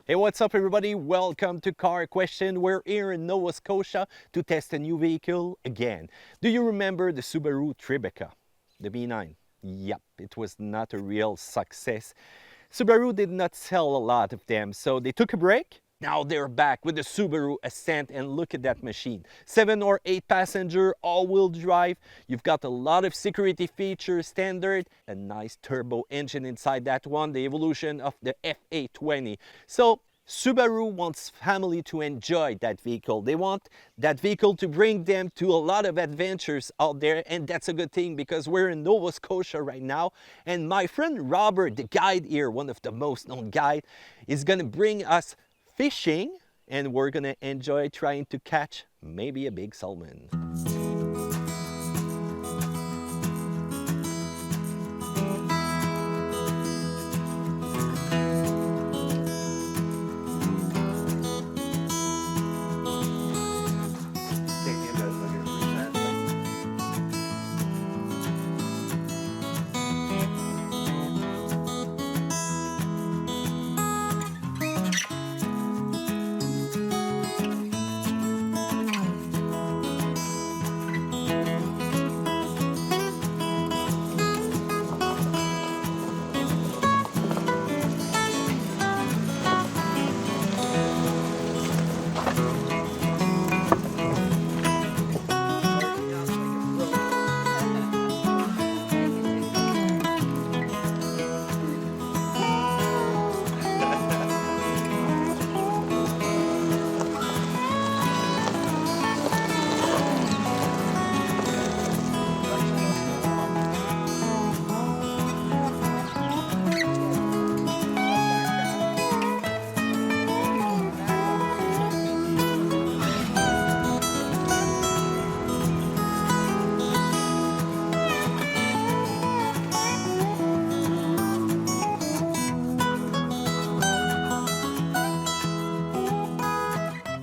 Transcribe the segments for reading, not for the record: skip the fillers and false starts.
Hey, what's up everybody? Welcome to Car Question. We're here in Nova Scotia to test a new vehicle again. Do you remember the Subaru Tribeca, the B9? Yep, it was not a real success. Subaru did not sell a lot of them, so they took a break. Now they're back with the Subaru Ascent, and look at that machine. 7 or 8 passenger, all-wheel drive. You've got a lot of security features standard, a nice turbo engine inside that one, the evolution of the FA20. So Subaru wants family to enjoy that vehicle. They want that vehicle to bring them to a lot of adventures out there, and that's a good thing because we're in Nova Scotia right now, and my friend Robert, the guide here, one of the most known guide, is gonna bring us fishing, and we're gonna enjoy trying to catch maybe a big salmon.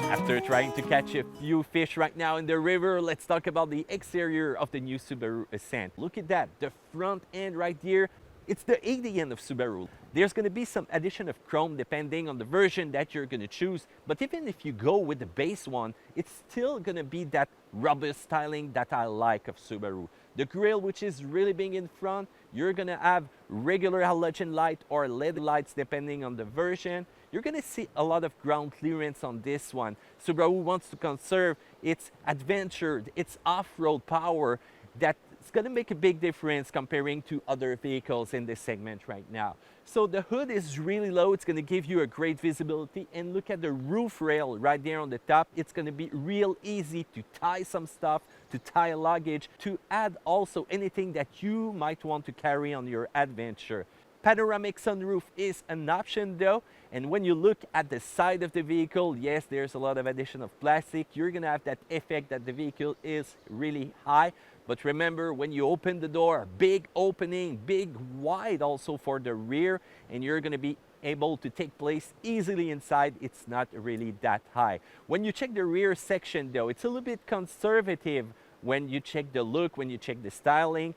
After trying to catch a few fish right now in the river, let's talk about the exterior of the new Subaru Ascent. Look at that, the front end right here. It's the 80 end of Subaru. There's going to be some addition of chrome depending on the version that you're going to choose. But even if you go with the base one, it's still going to be that robust styling that I like of Subaru. The grille, which is really big in front, you're going to have regular halogen light or LED lights depending on the version. You're going to see a lot of ground clearance on this one. Subaru wants to conserve its adventure, its off-road power. That's going to make a big difference comparing to other vehicles in this segment right now. So the hood is really low. It's going to give you a great visibility. And look at the roof rail right there on the top. It's going to be real easy to tie some stuff, to tie luggage, to add also anything that you might want to carry on your adventure. Panoramic sunroof is an option though, and when you look at the side of the vehicle, yes, there's a lot of addition of plastic. You're gonna have that effect that the vehicle is really high, but remember, when you open the door, big opening, big wide also for the rear, and you're gonna be able to take place easily inside. It's not really that high. When you check the rear section though, it's a little bit conservative when you check the look, when you check the styling.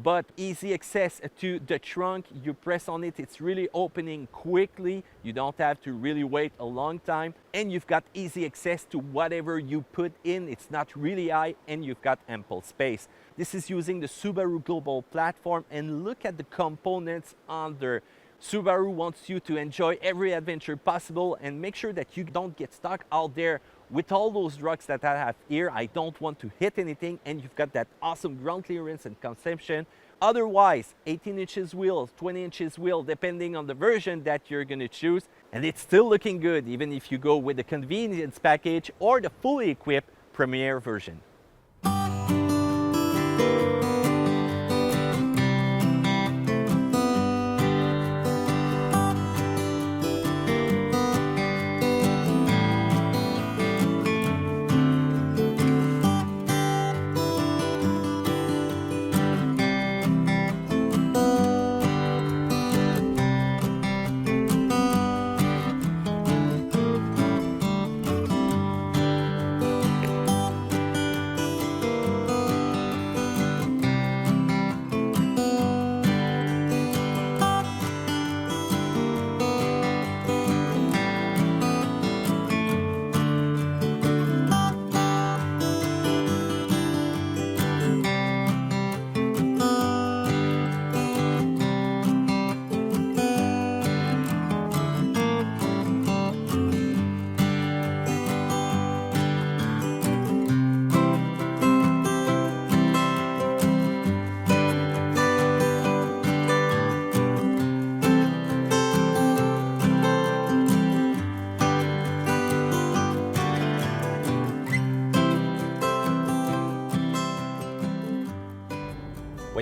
But easy access to the trunk. You press on it, it's really opening quickly. You don't have to really wait a long time, and you've got easy access to whatever you put in. It's not really high, and you've got ample space. This is using the Subaru Global platform, and look at the components under. Subaru wants you to enjoy every adventure possible and make sure that you don't get stuck out there with all those rocks that I have here. I don't want to hit anything, and you've got that awesome ground clearance and conception. Otherwise, 18 inches wheels, 20 inches wheel, depending on the version that you're going to choose. And it's still looking good, even if you go with the convenience package or the fully equipped Premier version.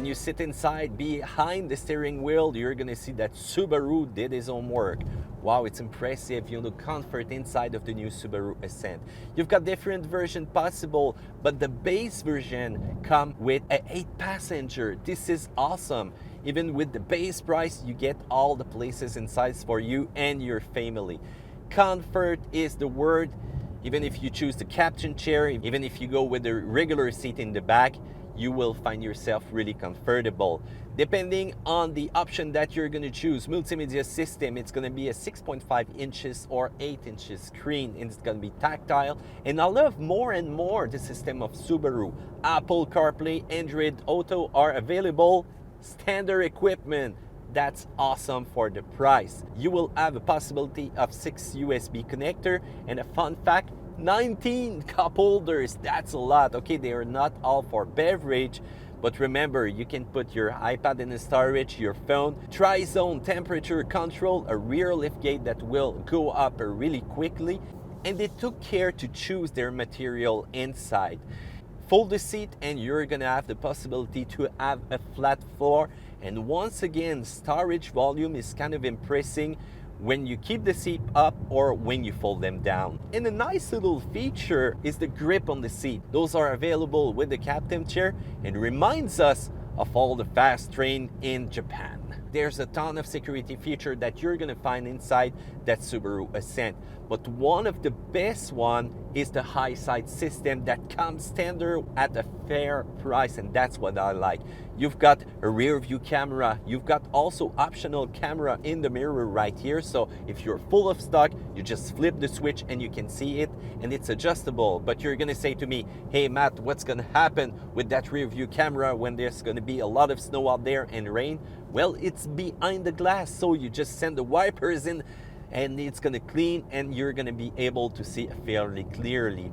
you sit inside behind the steering wheel, you're gonna see that Subaru did his homework. Wow, it's impressive, you know, comfort inside of the new Subaru Ascent. You've got different versions possible, but the base version come with an 8-passenger. This is awesome. Even with the base price, you get all the places inside for you and your family. Comfort is the word. Even if you choose the captain chair, even if you go with the regular seat in the back, you will find yourself really comfortable. Depending on the option that you're going to choose, multimedia system, it's going to be a 6.5 inches or 8 inches screen, and it's going to be tactile. And I love more and more the system of Subaru. Apple CarPlay, Android Auto are available. Standard equipment. That's awesome for the price. You will have a possibility of 6 USB connector, and a fun fact, 19 cup holders. That's a lot. Okay, they are not all for beverage, but remember, you can put your iPad in the storage, your phone, tri-zone temperature control, a rear lift gate that will go up really quickly, and they took care to choose their material inside. Fold the seat and you're gonna have the possibility to have a flat floor. And once again, storage volume is kind of impressive when you keep the seat up or when you fold them down. And a nice little feature is the grip on the seat. Those are available with the captain chair and reminds us of all the fast train in Japan. There's a ton of security feature that you're gonna find inside that Subaru Ascent. But one of the best one is the high side system that comes standard at a fair price, and that's what I like. You've got a rear view camera, you've got also optional camera in the mirror right here, so if you're full of stock, you just flip the switch and you can see it, and it's adjustable. But you're gonna say to me, hey Matt, what's gonna happen with that rear view camera when there's gonna be a lot of snow out there and rain? Well, it's behind the glass, so you just send the wipers in and it's gonna clean and you're gonna be able to see fairly clearly.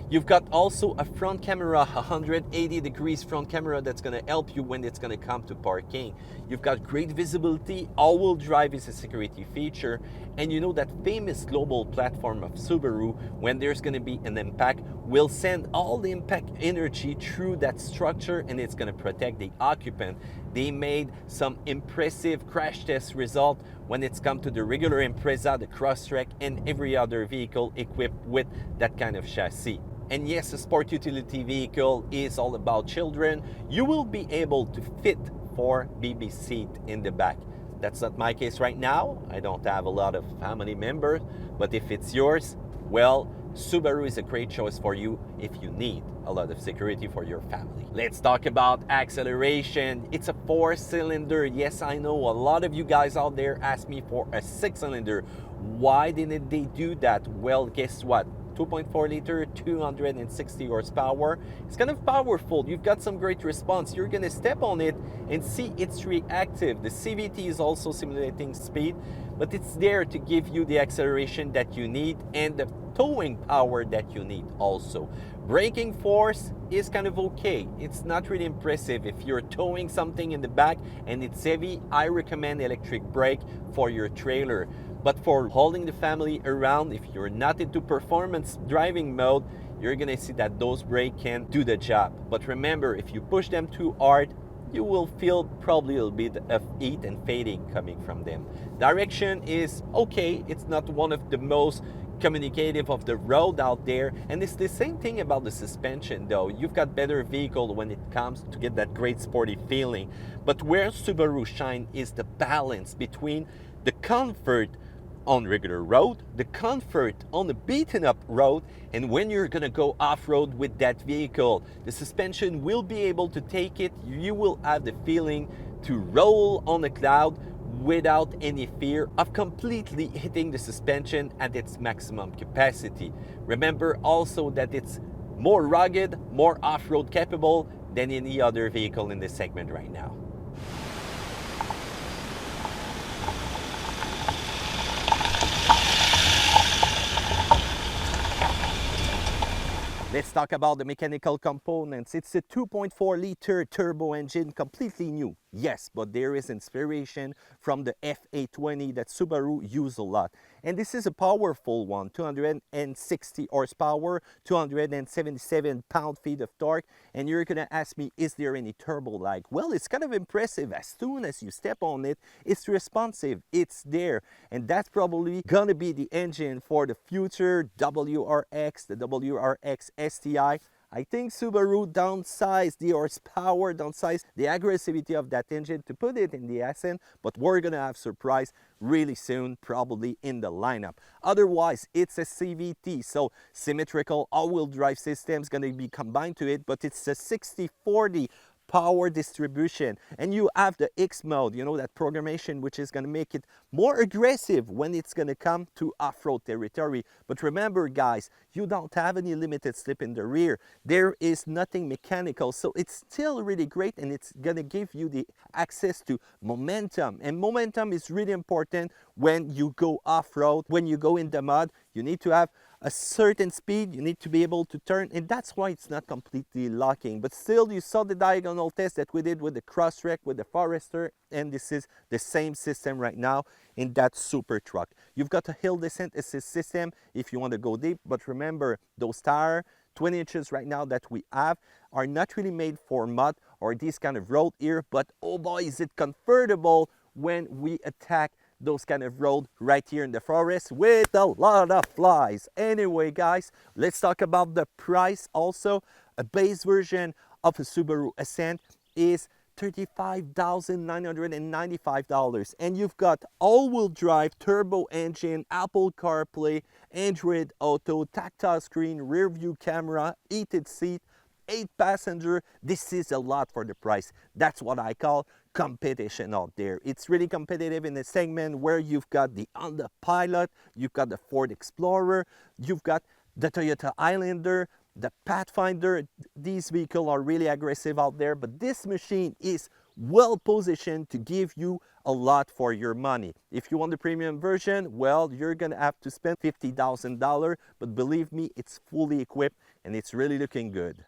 You've got also a front camera, 180 degrees front camera that's gonna help you when it's gonna come to parking. You've got great visibility, all-wheel drive is a security feature, and you know that famous global platform of Subaru, when there's gonna be an impact, will send all the impact energy through that structure and it's gonna protect the occupant. They made some impressive crash test result when it's come to the regular Impreza, the Crosstrek, and every other vehicle equipped with that kind of chassis. And yes, a sport utility vehicle is all about children. You will be able to fit 4 baby seat in the back. That's not my case right now. I don't have a lot of family members, but if it's yours, well, Subaru is a great choice for you if you need a lot of security for your family. Let's talk about acceleration. It's a 4-cylinder. Yes, I know a lot of you guys out there ask me for a 6-cylinder. Why didn't they do that? Well, guess what? 2.4 liter, 260 horsepower. It's kind of powerful. You've got some great response. You're gonna step on it and see it's reactive. The CVT is also simulating speed, but it's there to give you the acceleration that you need and the towing power that you need also. Braking force is kind of okay. It's not really impressive. If you're towing something in the back and it's heavy, I recommend electric brake for your trailer. But for hauling the family around, if you're not into performance driving mode, you're gonna see that those brakes can do the job. But remember, if you push them too hard, you will feel probably a little bit of heat and fading coming from them. Direction is okay. It's not one of the most communicative of the road out there, and it's the same thing about the suspension though. You've got better vehicle when it comes to get that great sporty feeling, but where Subaru shine is the balance between the comfort on regular road, the comfort on the beaten up road, and when you're gonna go off-road with that vehicle, the suspension will be able to take it. You will have the feeling to roll on a cloud without any fear of completely hitting the suspension at its maximum capacity. Remember also that it's more rugged, more off-road capable than any other vehicle in this segment right now. Let's talk about the mechanical components. It's a 2.4 liter turbo engine, completely new. Yes, but there is inspiration from the F820 that Subaru use a lot. And this is a powerful one, 260 horsepower, 277 pound-feet of torque. And you're gonna ask me, is there any turbo lag? Well, it's kind of impressive. As soon as you step on it, it's responsive, it's there. And that's probably gonna be the engine for the future WRX, the WRX STI. I think Subaru downsized the horsepower, downsized the aggressivity of that engine to put it in the Ascent, but we're gonna have surprise really soon, probably in the lineup. Otherwise, it's a CVT, so symmetrical all-wheel drive system is gonna be combined to it, but it's a 60/40 power distribution, and you have the X mode, you know, that programmation which is going to make it more aggressive when it's going to come to off-road territory. But remember guys, you don't have any limited slip in the rear. There is nothing mechanical, so it's still really great, and it's going to give you the access to momentum, and momentum is really important when you go off-road. When you go in the mud, you need to have a certain speed, you need to be able to turn, and that's why it's not completely locking. But still, you saw the diagonal test that we did with the Crosstrek, with the Forester, and this is the same system right now in that super truck. You've got a hill descent assist system if you want to go deep, but remember, those tires 20 inches right now that we have are not really made for mud or this kind of road here, but oh boy, is it comfortable when we attack those kind of road right here in the forest with a lot of flies. Anyway guys, let's talk about the price also. A base version of a Subaru Ascent is $35,995, and you've got all-wheel drive, turbo engine, Apple CarPlay, Android Auto, tactile screen, rear view camera, heated seat, 8 passenger. This is a lot for the price. That's what I call competition out there. It's really competitive in a segment where you've got the Honda Pilot, you've got the Ford Explorer, you've got the Toyota Highlander, the Pathfinder. These vehicles are really aggressive out there, but this machine is well positioned to give you a lot for your money. If you want the premium version, well, you're gonna have to spend $50,000, but believe me, it's fully equipped and it's really looking good.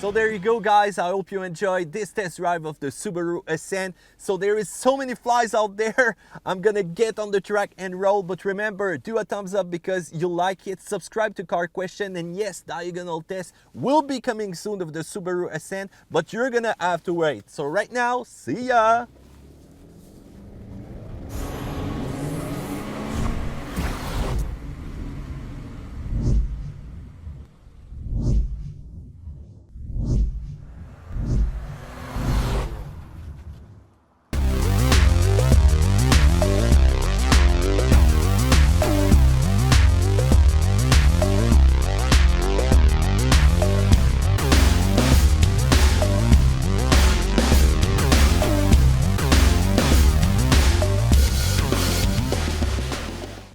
So there you go guys, I hope you enjoyed this test drive of the Subaru Ascent. So there is so many flies out there, I'm gonna get on the track and roll, but remember, do a thumbs up because you like it, subscribe to Car Question, and yes, diagonal test will be coming soon of the Subaru Ascent, but you're gonna have to wait. So right now, see ya!